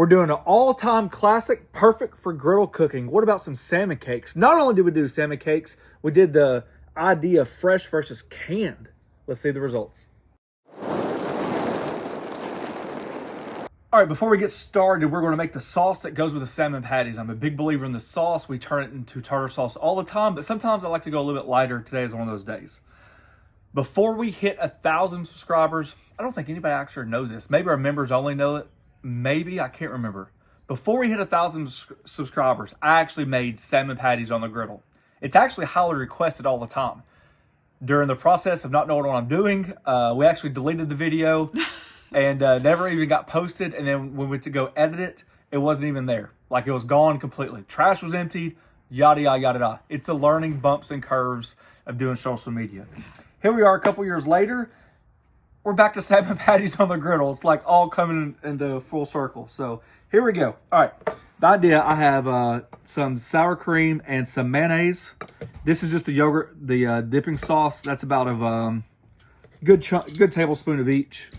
We're doing an all-time classic, perfect for griddle cooking. What about some salmon cakes? Not only did we do salmon cakes, we did the idea of fresh versus canned. Let's see the results. All right, before we get started, we're going to make the sauce that goes with the salmon patties. I'm a big believer in the sauce. We turn it into tartar sauce all the time, but sometimes I like to go a little bit lighter. Today is one of those days. Before we hit 1,000 subscribers, I don't think anybody actually knows this. Maybe our members only know it. Maybe, I can't remember. Before we hit 1,000 subscribers, I actually made salmon patties on the griddle. It's actually highly requested all the time. During the process of not knowing what I'm doing, we actually deleted the video and never even got posted. And then when we went to go edit it, it wasn't even there. Like, it was gone completely. Trash was emptied, yada, yada, yada, yada. It's the learning bumps and curves of doing social media. Here we are a couple years later. We're back to salmon patties on the griddle. It's like all coming into full circle. So here we go. All right. The idea, I have some sour cream and some mayonnaise. This is just the yogurt, the dipping sauce. That's about a good tablespoon of each.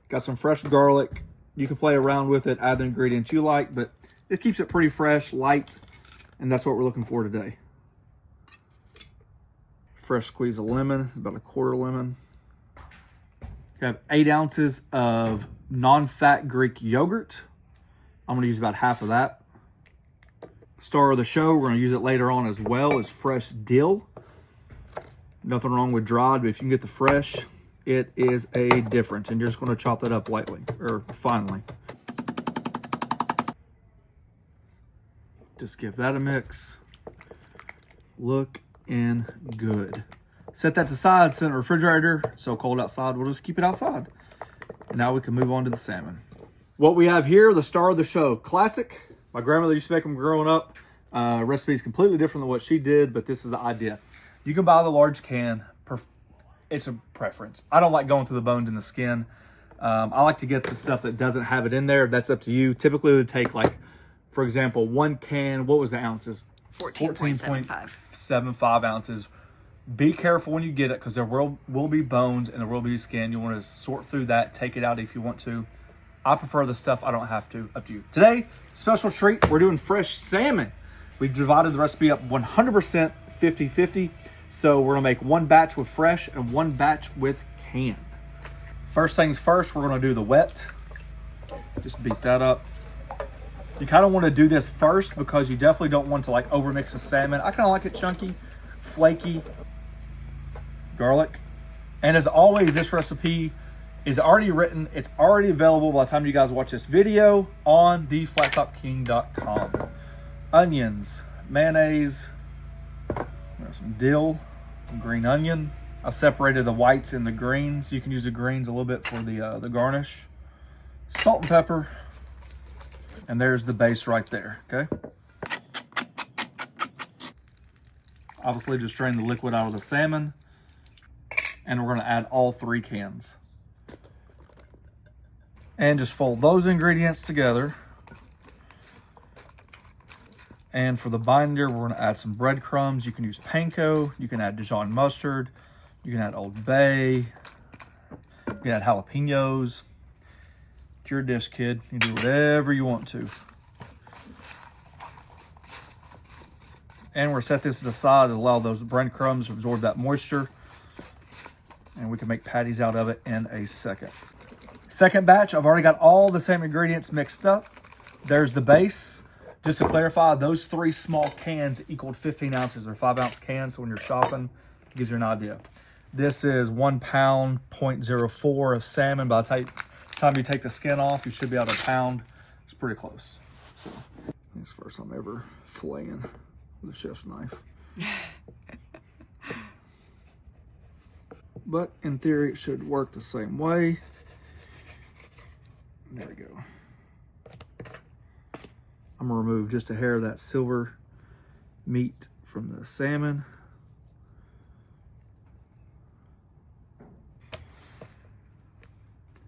Got some fresh garlic. You can play around with it, add the ingredients you like, but it keeps it pretty fresh, light, and that's what we're looking for today. Fresh squeeze of lemon, about a quarter lemon. You have 8 ounces of non-fat Greek yogurt. I'm going to use about half of that. Star of the show, we're going to use it later on as well, is fresh dill. Nothing wrong with dried, but if you can get the fresh, it is a difference. And you're just going to chop that up lightly, or finely. Just give that a mix. Looking good. Set that aside, set in the refrigerator. So cold outside, we'll just keep it outside. And now we can move on to the salmon. What we have here, the star of the show, classic. My grandmother used to make them growing up. Recipe is completely different than what she did, but this is the idea. You can buy the large can. It's a preference. I don't like going through the bones and the skin. I like to get the stuff that doesn't have it in there. That's up to you. Typically, it would take, like, for example, 1 can. What was the ounces? 14.75 ounces. Be careful when you get it, because there will be bones and there will be skin. You want to sort through that, take it out if you want to. I prefer the stuff I don't have to. Up to you. Today, special treat. We're doing fresh salmon. We've divided the recipe up 100% 50-50. So we're going to make 1 batch with fresh and 1 batch with canned. First things first, we're going to do the wet. Just beat that up. You kind of want to do this first because you definitely don't want to like overmix the salmon. I kind of like it chunky, flaky. Garlic. And as always, this recipe is already written. It's already available by the time you guys watch this video on theflattopking.com. Onions, mayonnaise, some dill, some green onion. I separated the whites and the greens. You can use the greens a little bit for the garnish. Salt and pepper. And there's the base right there, okay? Obviously, just drain the liquid out of the salmon. And we're going to add all 3 cans. And just fold those ingredients together. And for the binder, we're going to add some breadcrumbs. You can use panko. You can add Dijon mustard. You can add Old Bay. You can add jalapenos. It's your dish, kid. You can do whatever you want to. And we're going to set this to the side to allow those breadcrumbs to absorb that moisture. And we can make patties out of it in a second. Second batch, I've already got all the same ingredients mixed up. There's the base. Just to clarify, those 3 small cans equaled 15 ounces or 5-ounce cans. So when you're shopping, it gives you an idea. This is 1 pound, 0.04 of salmon. By the time you take the skin off, you should be at a pound. It's pretty close. So, it's the first time ever filleting with a chef's knife. But in theory, it should work the same way. There we go. I'm gonna remove just a hair of that silver meat from the salmon.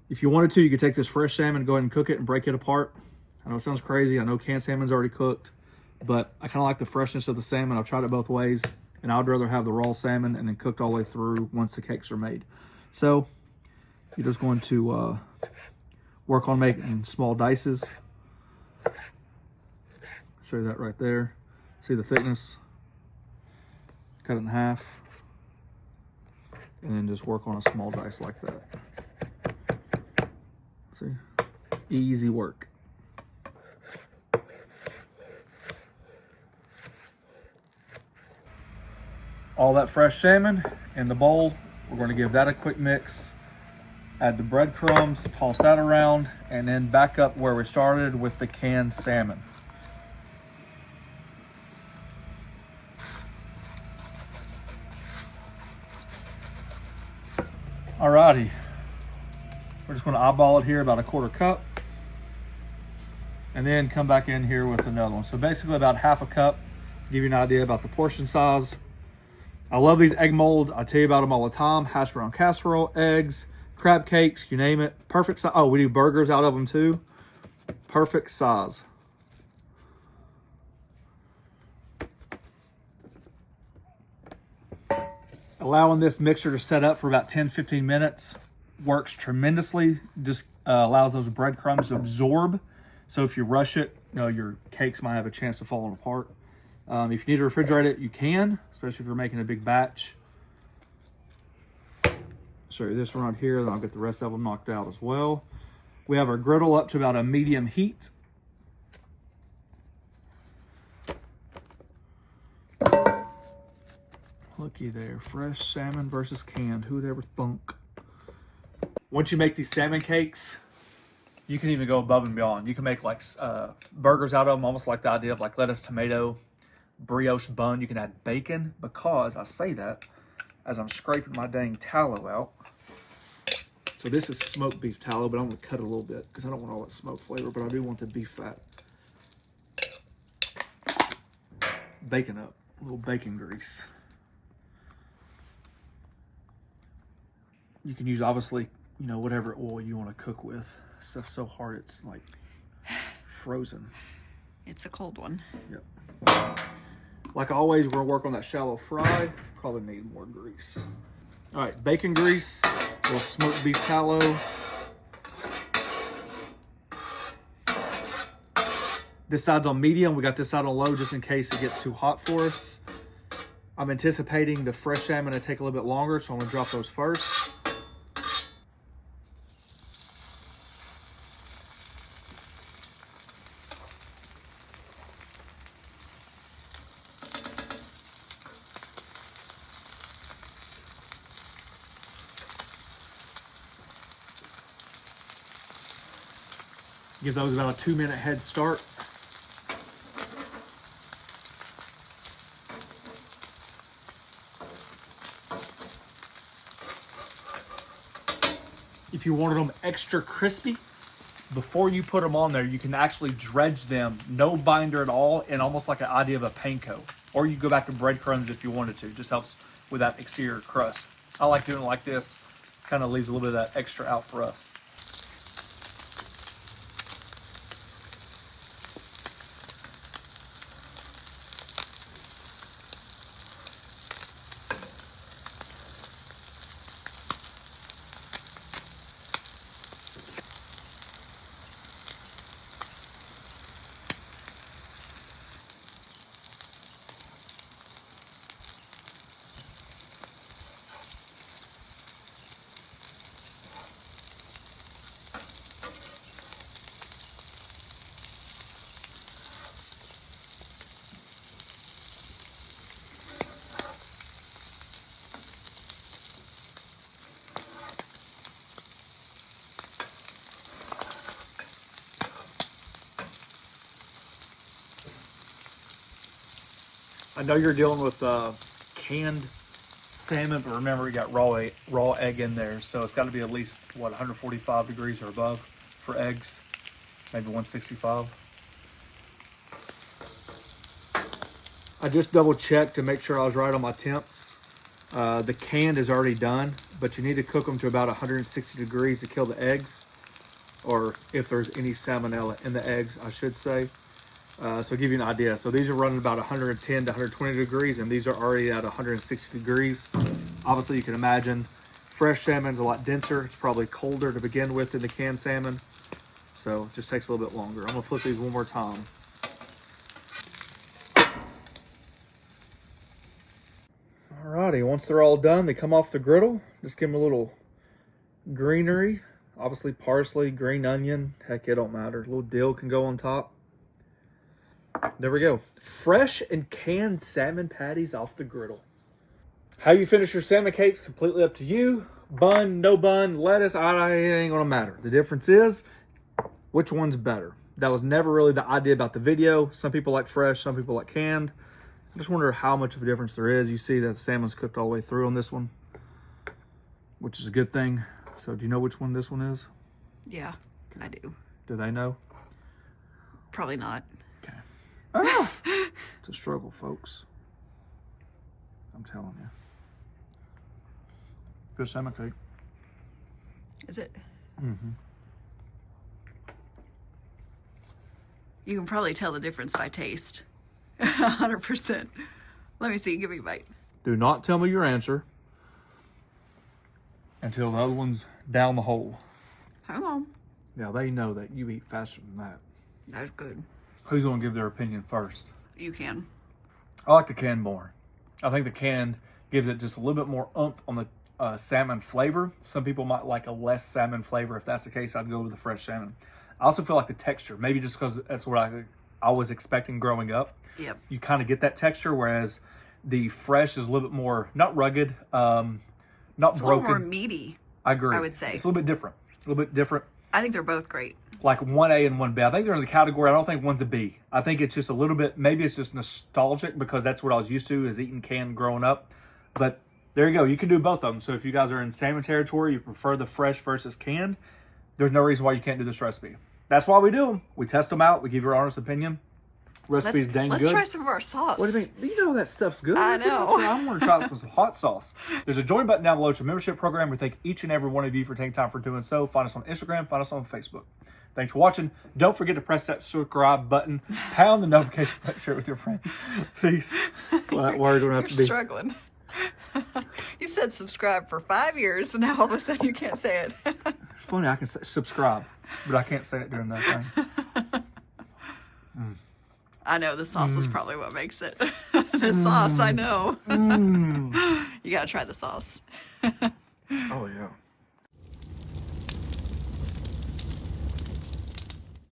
If you wanted to, you could take this fresh salmon, go ahead and cook it and break it apart. I know it sounds crazy. I know canned salmon's already cooked, but I kind of like the freshness of the salmon. I've tried it both ways. And I'd rather have the raw salmon and then cooked all the way through once the cakes are made. So you're just going to work on making small dices. show you that right there. See the thickness? Cut it in half. And then just work on a small dice like that. See? Easy work. All that fresh salmon in the bowl. We're going to give that a quick mix. Add the breadcrumbs, toss that around, and then back up where we started with the canned salmon. Alrighty, we're just going to eyeball it here about a 1/4 cup, and then come back in here with another one. So basically about 1/2 cup, give you an idea about the portion size. I love these egg molds. I tell you about them all the time. Hash brown casserole, eggs, crab cakes, you name it. Perfect size. Oh, we do burgers out of them too. Perfect size. Allowing this mixer to set up for about 10-15 minutes works tremendously. Just allows those breadcrumbs to absorb. So if you rush it, you know, your cakes might have a chance of falling apart. If you need to refrigerate it, you can, especially if you're making a big batch. Show you this one right here, then I'll get the rest of them knocked out as well. We have our griddle up to about a medium heat. Looky there, fresh salmon versus canned. Who would ever thunk? Once you make these salmon cakes, you can even go above and beyond. You can make like burgers out of them, almost like the idea of like lettuce, tomato, brioche bun. You can add bacon, because I say that as I'm scraping my dang tallow out. So this is smoked beef tallow, but I'm gonna cut it a little bit because I don't want all that smoke flavor, but I do want the beef fat. Bacon up, a little bacon grease. You can use, obviously, you know, whatever oil you want to cook with. Stuff's so hard, it's like frozen. It's a cold one. Yep. Like always, we're gonna work on that shallow fry. Probably need more grease. All right, bacon grease, a little smoked beef tallow. This side's on medium. We got this side on low just in case it gets too hot for us. I'm anticipating the fresh salmon to take a little bit longer, so I'm gonna drop those first. Give those about a 2-minute head start. If you wanted them extra crispy, before you put them on there, you can actually dredge them, no binder at all, and almost like an idea of a panko. Or you go back to breadcrumbs if you wanted to. Just helps with that exterior crust. I like doing it like this. Kind of leaves a little bit of that extra out for us. I know you're dealing with canned salmon, but remember we got raw egg in there, so it's got to be at least, what, 145 degrees or above for eggs, maybe 165. I just double checked to make sure I was right on my temps. The canned is already done, but you need to cook them to about 160 degrees to kill the eggs, or if there's any salmonella in the eggs, I should say. So give you an idea. So these are running about 110 to 120 degrees, and these are already at 160 degrees. Obviously, you can imagine fresh salmon's a lot denser. It's probably colder to begin with than the canned salmon. So it just takes a little bit longer. I'm gonna flip these one more time. Alrighty, once they're all done, they come off the griddle. Just give them a little greenery. Obviously parsley, green onion. Heck, it don't matter. A little dill can go on top. There we go. Fresh and canned salmon patties off the griddle. How you finish your salmon cakes, completely up to you. Bun, no bun, lettuce, it ain't gonna matter. The difference is, which one's better? That was never really the idea about the video. Some people like fresh, some people like canned. I just wonder how much of a difference there is. You see that the salmon's cooked all the way through on this one, which is a good thing. So do you know which one this one is? Yeah, I do. Do they know? Probably not. Okay. Ah, it's a struggle, folks. I'm telling you. Good salmon cake. Is it? Mm-hmm. You can probably tell the difference by taste. 100%. Let me see. Give me a bite. Do not tell me your answer until the other one's down the hole. Hang on. Yeah, they know that you eat faster than that. That's good. Who's going to give their opinion first? You can. I like the canned more. I think the canned gives it just a little bit more oomph on the salmon flavor. Some people might like a less salmon flavor. If that's the case, I'd go with the fresh salmon. I also feel like the texture, maybe just because that's what I was expecting growing up. Yep. You kind of get that texture, whereas the fresh is a little bit more, not rugged, not It's broken. a little more meaty. I agree. I would say. It's a little bit different. A little bit different. I think they're both great. Like 1A and 1B. I think they're in the category. I don't think one's a B. I think it's just a little bit, maybe it's just nostalgic because that's what I was used to is eating canned growing up. But there you go. You can do both of them. So if you guys are in salmon territory, you prefer the fresh versus canned, there's no reason why you can't do this recipe. That's why we do them. We test them out. We give you our honest opinion. Recipe's dang good. Let's try some of our sauce. What do you mean? You know that stuff's good. I know. I want to try some hot sauce. There's a join button down below to a membership program. We thank each and every one of you for taking time for doing so. Find us on Instagram. Find us on Facebook. Thanks for watching. Don't forget to press that subscribe button. Pound the notification button. Share it with your friends. Peace. Well, that word don't have to be. You're struggling. You said subscribe for 5 years, and now all of a sudden you can't say it. It's funny. I can say subscribe, but I can't say it during that thing. I know the sauce is probably what makes it. The sauce, I know. You gotta try the sauce. Oh, yeah.